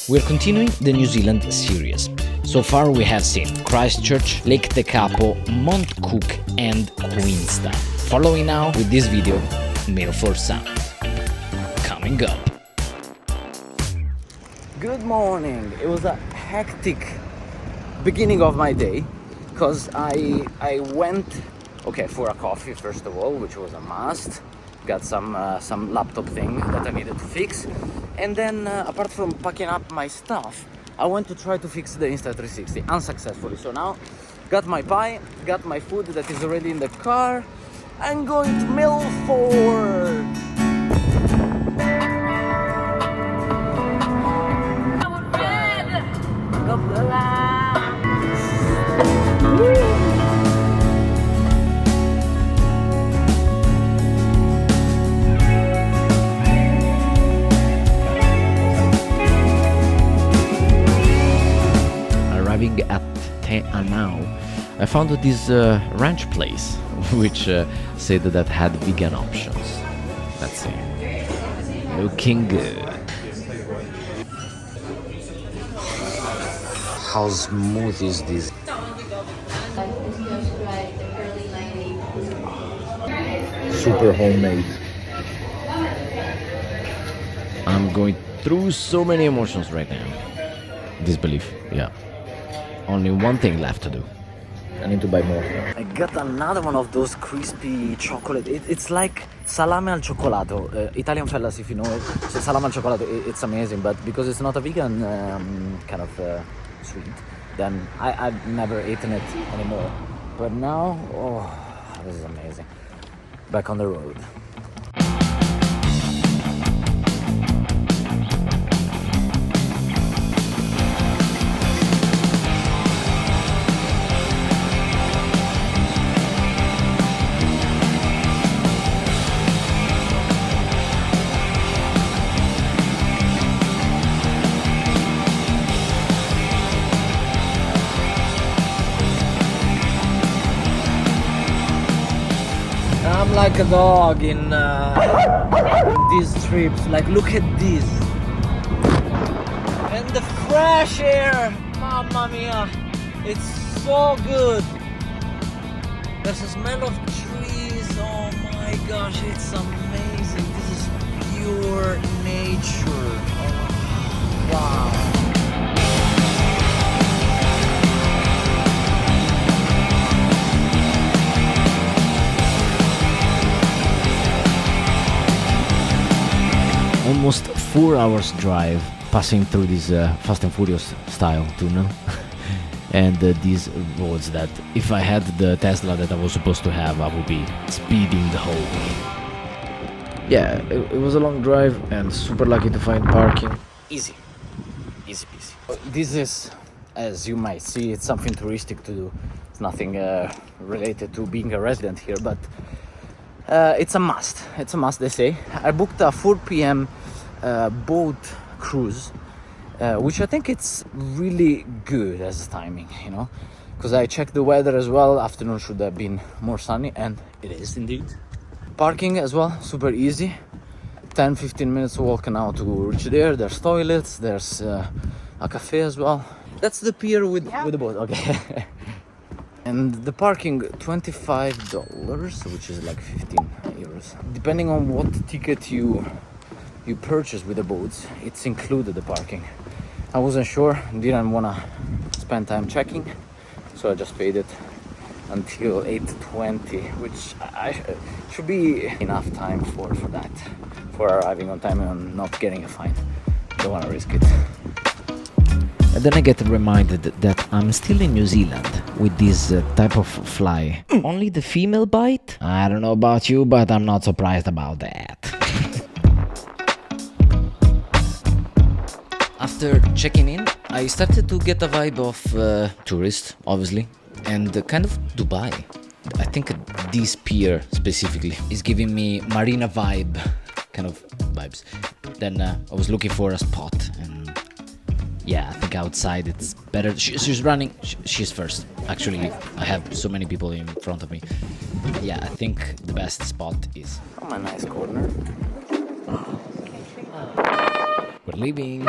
We're continuing the New Zealand series. So far we have seen Christchurch, Lake Tekapo, Mount Cook and Queenstown. Following now with this video, Milford Sound. Coming up. Good morning. It was a hectic beginning of my day because I went for a coffee first of all, which was a must. Got some laptop thing that I needed to fix, and then apart from packing up my stuff, I went to try to fix the Insta360 unsuccessfully. So now got my pie, got my food that is already in the car. I'm going to Milford. Arriving at Te Anau, I found this ranch place, which said that had vegan options. Let's see. Looking good. How smooth is this? Super homemade. I'm going through so many emotions right now. Disbelief, yeah. Only one thing left to do. I need to buy more. I got another one of those crispy chocolate. It's like salame al cioccolato. Italian fellas, if you know it. So salame al cioccolato, it's amazing. But because it's not a vegan kind of sweet, then I've never eaten it anymore. But now, oh, this is amazing. Back on the road. I'm like a dog in these trips. Like, look at this. And the fresh air. Mamma mia. It's so good. There's a smell of trees. Oh my gosh, it's amazing. This is pure nature. Oh, wow. Almost 4 hours drive passing through this Fast and Furious style tunnel and these roads that if I had the Tesla that I was supposed to have, I would be speeding the whole way. Yeah, it was a long drive and super lucky to find parking. Easy peasy. This is, as you might see, it's something touristic to do. It's nothing related to being a resident here, but it's a must. It's a must, they say. I booked a 4 p.m. Boat cruise, which I think it's really good as timing, you know, because I checked the weather as well. Afternoon should have been more sunny, and it is indeed. Parking as well, super easy. 10-15 minutes walk now to reach there. There's toilets, there's a cafe as well. That's the pier with the boat, okay. And the parking, $25, which is like 15 euros. Depending on what ticket you purchase with the boats, it's included the parking. I wasn't sure, didn't want to spend time checking, so I just paid it until 8:20, which should be enough time for that, for arriving on time and not getting a fine. Don't want to risk it. And then I get reminded that I'm still in New Zealand with this type of fly. Only the female bite? I don't know about you, but I'm not surprised about that. After checking in, I started to get a vibe of tourist, obviously, and kind of Dubai. I think this pier specifically is giving me marina vibe, kind of vibes. Then I was looking for a spot, and yeah, I think outside it's better. She's running. She's first. Actually, I have so many people in front of me. Yeah, I think the best spot is. Oh, a nice corner. We're leaving.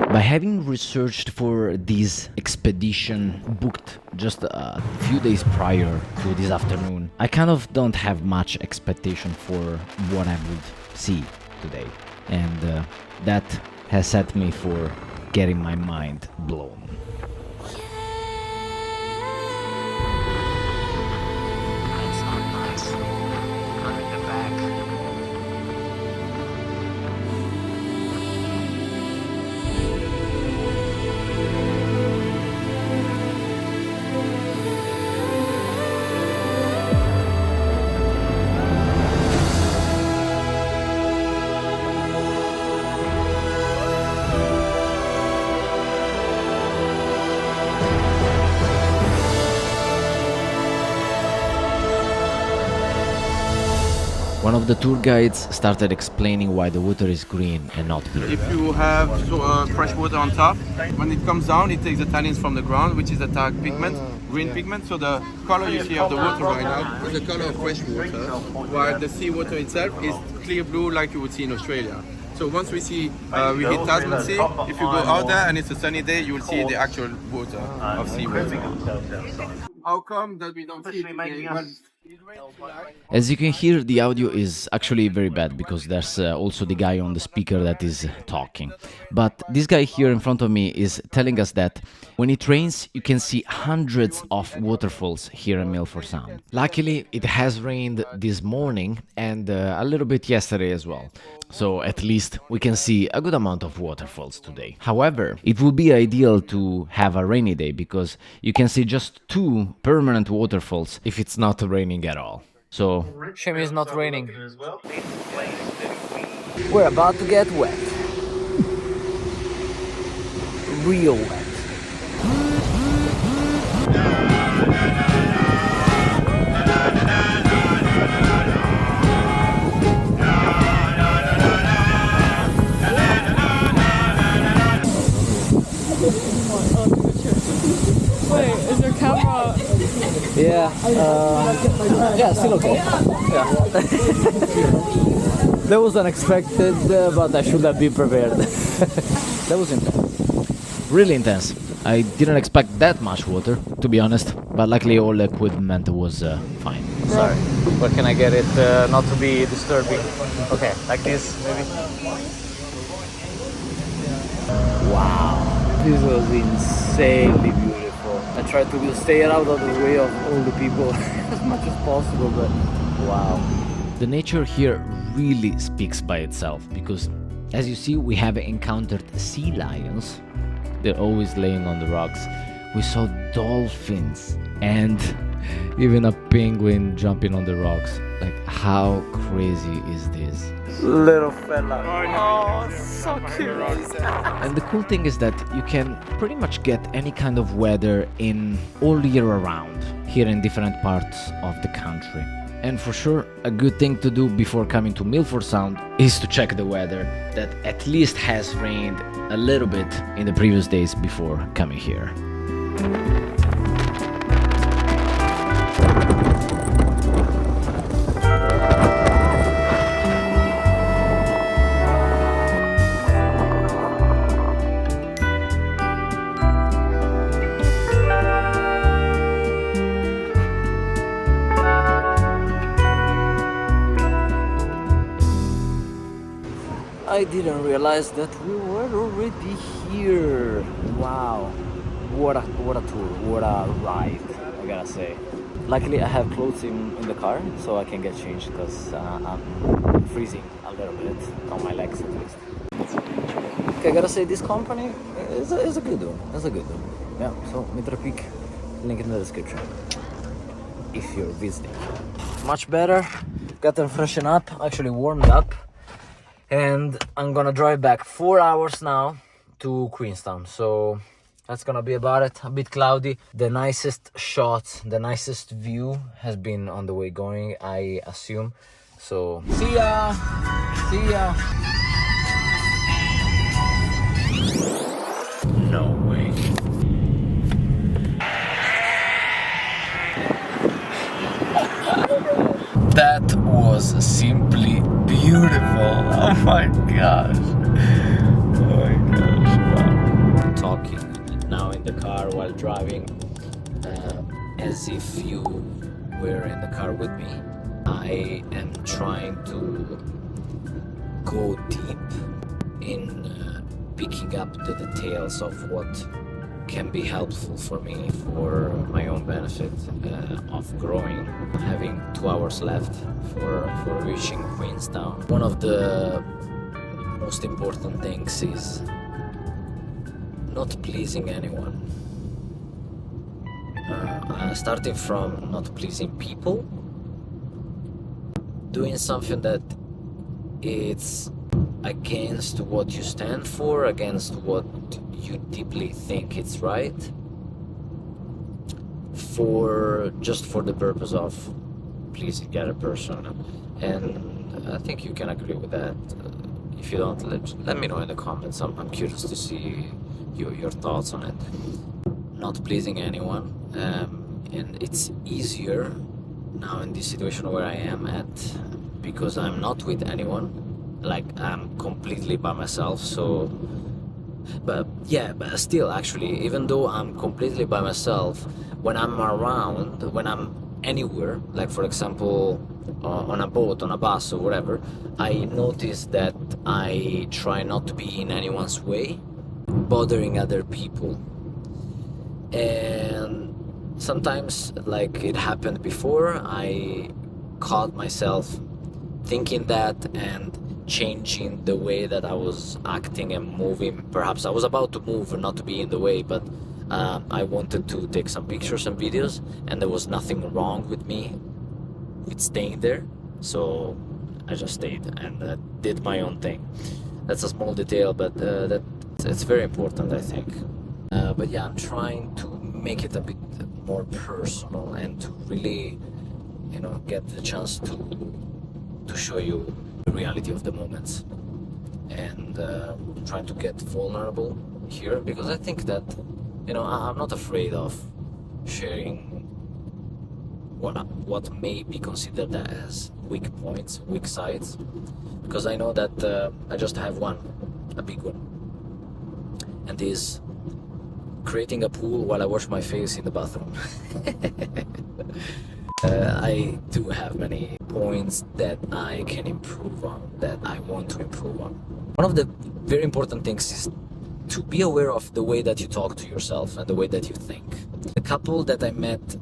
By having researched for this expedition booked just a few days prior to this afternoon, I kind of don't have much expectation for what I would see today. And that has set me for getting my mind blown. That's not nice. Not in the back. One of the tour guides started explaining why the water is green and not blue. If you have fresh water on top, when it comes down, it takes the tannins from the ground, which is the tag pigment, green pigment. So the color you see of the water right now is the color of fresh water, while the seawater itself is clear blue like you would see in Australia. So once we hit Tasman Sea, if you go out there and it's a sunny day, you will see the actual water of seawater. How come that we don't see it today? Well, As you can hear, the audio is actually very bad because there's also the guy on the speaker that is talking. But this guy here in front of me is telling us that when it rains, you can see hundreds of waterfalls here in Milford Sound. Luckily, it has rained this morning and a little bit yesterday as well. So at least we can see a good amount of waterfalls today. However, it would be ideal to have a rainy day because you can see just 2 permanent waterfalls if it's not raining at all. So Shame it's not raining. We're about to get wet. Real wet. Wait, is your camera? Yeah, still okay. Yeah. That was unexpected, but I should have been prepared. That was intense. really intense. I didn't expect that much water, to be honest, but luckily all the equipment was fine. Sorry. Where can I get it not to be disturbing? Okay, like this, maybe. Wow, this was insanely beautiful. I tried to stay out of the way of all the people as much as possible, but wow. The nature here really speaks by itself because, as you see, we have encountered sea lions. They're always laying on the rocks. We saw dolphins and even a penguin jumping on the rocks. Like, how crazy is this? Little fella. Oh, so cute. And the cool thing is that you can pretty much get any kind of weather in all year around here in different parts of the country. And for sure, a good thing to do before coming to Milford Sound is to check the weather that at least has rained a little bit in the previous days before coming here. I didn't realize that we were already here. Wow, what a tour, what a ride, I gotta say. Luckily I have clothes in the car, so I can get changed because I'm freezing a little bit on my legs at least. Okay, I gotta say this company is a good one. It's a good one. Yeah, so Mitra Peak, link in the description if you're visiting. Much better. Got them freshened up, actually warmed up. And I'm gonna drive back 4 hours now to Queenstown, so that's gonna be about it. A bit cloudy. The nicest shot, the nicest view has been on the way going, I assume. So see ya. No way. That was simply beautiful. Oh my gosh. Oh my gosh. Wow. the car while driving, as if you were in the car with me. I am trying to go deep in picking up the details of what can be helpful for me for my own benefit of growing. Having 2 hours left for reaching Queenstown. One of the most important things is not pleasing anyone. Starting from not pleasing people, doing something that it's against what you stand for, against what you deeply think it's right, just for the purpose of pleasing the other person. And I think you can agree with that. If you don't, let me know in the comments. I'm curious to see your thoughts on it. Not pleasing anyone, and it's easier now in this situation where I am at, because I'm not with anyone. Like, I'm completely by myself. So but still, actually, even though I'm completely by myself, when I'm around, when I'm anywhere, like for example on a boat, on a bus or whatever, I notice that I try not to be in anyone's way, bothering other people. And sometimes, like it happened before, I caught myself thinking that and changing the way that I was acting and moving. Perhaps I was about to move and not to be in the way, but I wanted to take some pictures and videos, and there was nothing wrong with me with staying there, so I just stayed and did my own thing. That's a small detail, but it's very important, I think. But yeah, I'm trying to make it a bit more personal and to really, get the chance to show you the reality of the moments, and trying to get vulnerable here, because I think that I'm not afraid of sharing what may be considered as weak points, weak sides, because I know that I just have a big one, and is creating a pool while I wash my face in the bathroom. I do have many points that I can improve on, that I want to improve on. One of the very important things is to be aware of the way that you talk to yourself and the way that you think. The couple that I met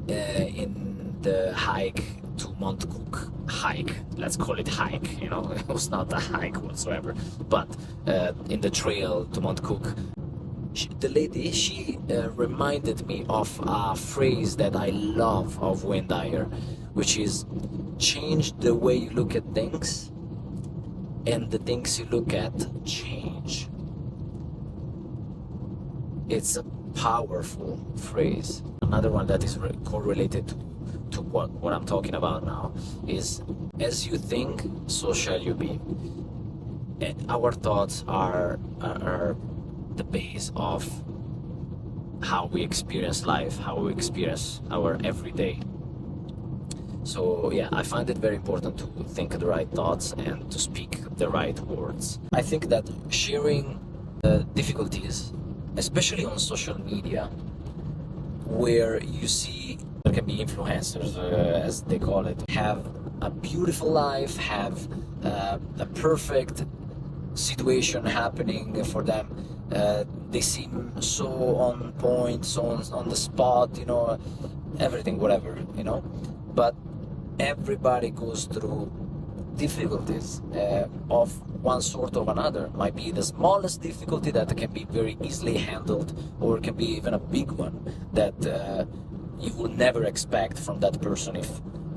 in the hike to Mount Cook, let's call it hike, it was not a hike whatsoever, but in the trail to Mount Cook, the lady, she reminded me of a phrase that I love of Wayne Dyer, which is change the way you look at things, and the things you look at change. It's a powerful phrase. Another one that is correlated to what I'm talking about now is, as you think, so shall you be. And our thoughts are the base of how we experience life, how we experience our everyday. So yeah, I find it very important to think the right thoughts and to speak the right words. I think that sharing difficulties, especially on social media, where you see there can be influencers, as they call it, have a beautiful life, have a perfect situation happening for them. They seem so on point, so on the spot, everything, whatever, but everybody goes through difficulties of one sort or another. Might be the smallest difficulty that can be very easily handled, or it can be even a big one that you will never expect from that person if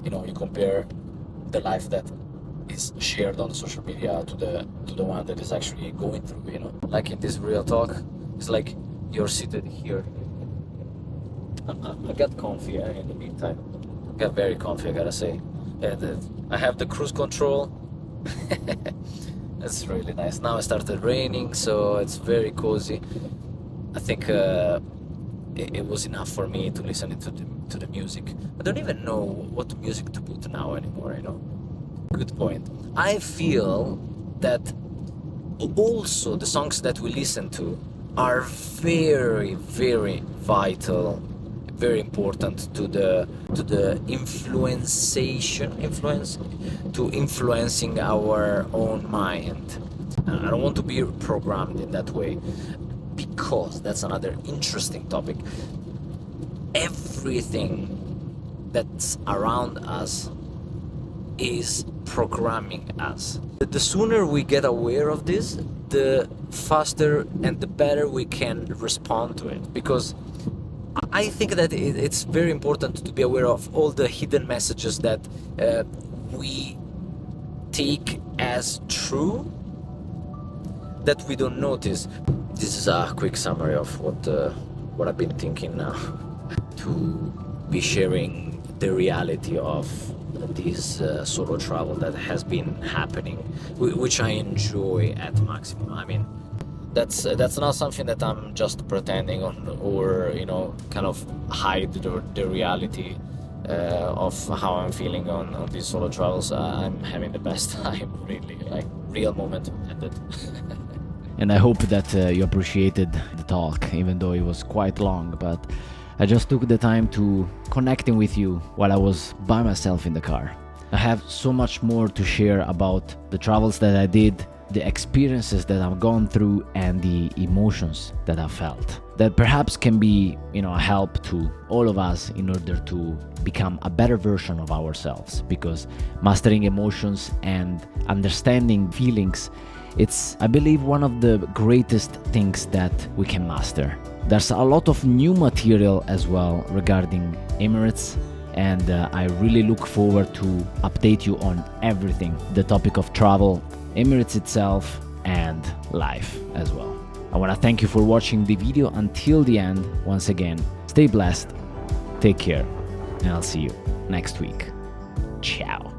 you compare the life that is shared on social media to the one that is actually going through. Like in this real talk, it's like you're seated here. I got comfy in the meantime. I got very comfy, I gotta say. And I have the cruise control. That's really nice. Now it started raining, so it's very cozy. I think it was enough for me to listen to the music. I don't even know what music to put now anymore, Good point. I feel that also the songs that we listen to are very, very vital, very important to the influencing our own mind. I don't want to be programmed in that way, because that's another interesting topic. Everything that's around us is programming us. The sooner we get aware of this, the faster and the better we can respond to it, because I think that it's very important to be aware of all the hidden messages that we take as true that we don't notice. This is a quick summary of what I've been thinking now. To be sharing the reality of this solo travel that has been happening, which I enjoy at maximum. I mean, that's not something that I'm just pretending on, or kind of hide the reality of how I'm feeling on these solo travels. I'm having the best time, really, like real moment ended. And I hope that you appreciated the talk, even though it was quite long, but I just took the time to connecting with you while I was by myself in the car. I have so much more to share about the travels that I did, the experiences that I've gone through, and the emotions that I felt, that perhaps can be, a help to all of us in order to become a better version of ourselves, because mastering emotions and understanding feelings, it's, I believe, one of the greatest things that we can master. There's a lot of new material as well regarding Emirates, and I really look forward to update you on everything, the topic of travel, Emirates itself, and life as well. I want to thank you for watching the video until the end. Once again, stay blessed, take care, and I'll see you next week. Ciao.